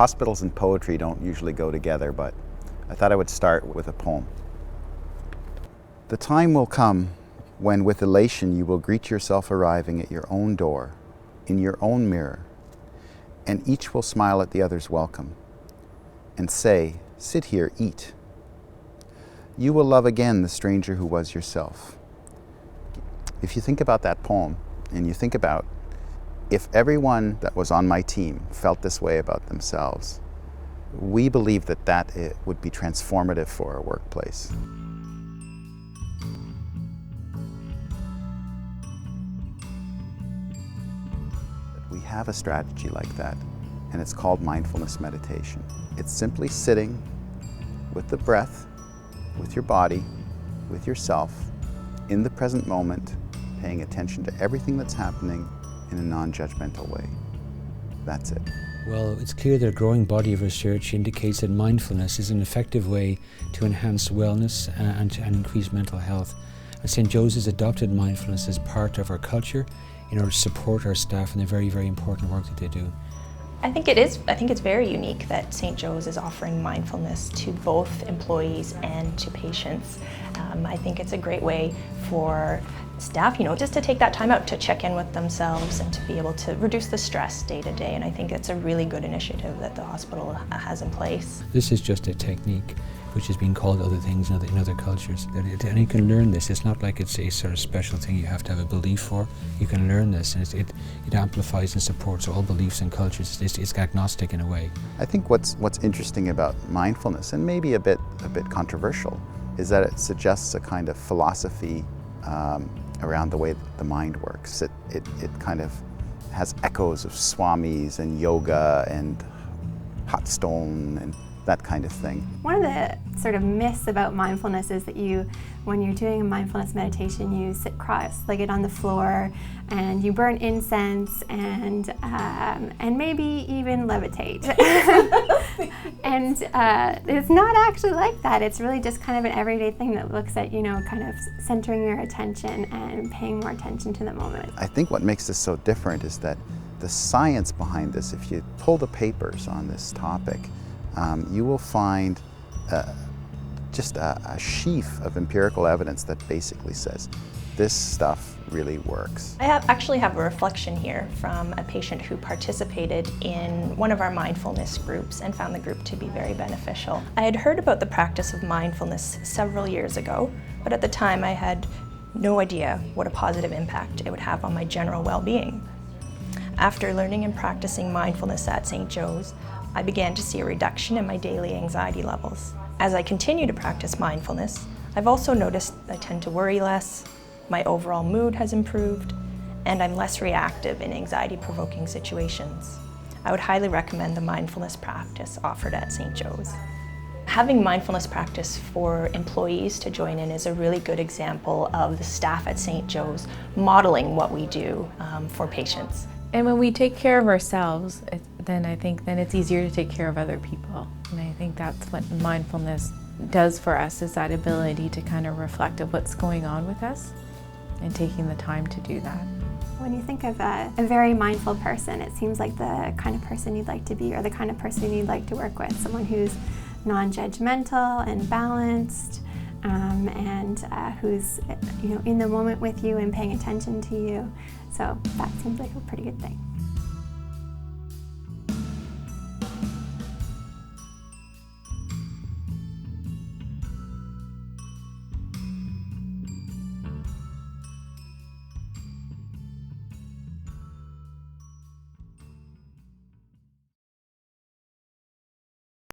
Hospitals and poetry don't usually go together, but I thought I would start with a poem. The time will come when with elation you will greet yourself arriving at your own door, in your own mirror, and each will smile at the other's welcome and say, "Sit here, eat." You will love again the stranger who was yourself. If you think about that poem, and you think about if everyone that was on my team felt this way about themselves, we believe that it would be transformative for our workplace. We have a strategy like that, and it's called mindfulness meditation. It's simply sitting with the breath, with your body, with yourself, in the present moment, paying attention to everything that's happening in a non-judgmental way. That's it. Well, it's clear that a growing body of research indicates that mindfulness is an effective way to enhance wellness and increase mental health. And St. Joe's has adopted mindfulness as part of our culture in order to support our staff in the very, very important work that they do. I think it's very unique that St. Joe's is offering mindfulness to both employees and to patients. I think it's a great way for staff, just to take that time out to check in with themselves and to be able to reduce the stress day to day. And I think it's a really good initiative that the hospital has in place. This is just a technique which has been called other things in other cultures. And you can learn this. It's not like it's a sort of special thing you have to have a belief for. You can learn this, and it amplifies and supports all beliefs and cultures. It's agnostic in a way. I think what's interesting about mindfulness, and maybe a bit controversial, is that it suggests a kind of philosophy around the way that the mind works. It kind of has echoes of swamis and yoga and hot stone and that kind of thing. One of the sort of myths about mindfulness is that when you're doing a mindfulness meditation, you sit cross-legged on the floor and you burn incense and maybe even levitate. And it's not actually like that. It's really just kind of an everyday thing that looks at, kind of centering your attention and paying more attention to the moment. I think what makes this so different is that the science behind this, if you pull the papers on this topic, you will find just a sheaf of empirical evidence that basically says this stuff really works. I actually have a reflection here from a patient who participated in one of our mindfulness groups and found the group to be very beneficial. I had heard about the practice of mindfulness several years ago, but at the time I had no idea what a positive impact it would have on my general well-being. After learning and practicing mindfulness at St. Joe's, I began to see a reduction in my daily anxiety levels. As I continue to practice mindfulness, I've also noticed I tend to worry less, my overall mood has improved, and I'm less reactive in anxiety-provoking situations. I would highly recommend the mindfulness practice offered at St. Joe's. Having mindfulness practice for employees to join in is a really good example of the staff at St. Joe's modeling what we do for patients. And when we take care of ourselves, then it's easier to take care of other people. And I think that's what mindfulness does for us, is that ability to kind of reflect of what's going on with us and taking the time to do that. When you think of a very mindful person, it seems like the kind of person you'd like to be, or the kind of person you'd like to work with. Someone who's non-judgmental and balanced, and who's in the moment with you and paying attention to you. So that seems like a pretty good thing.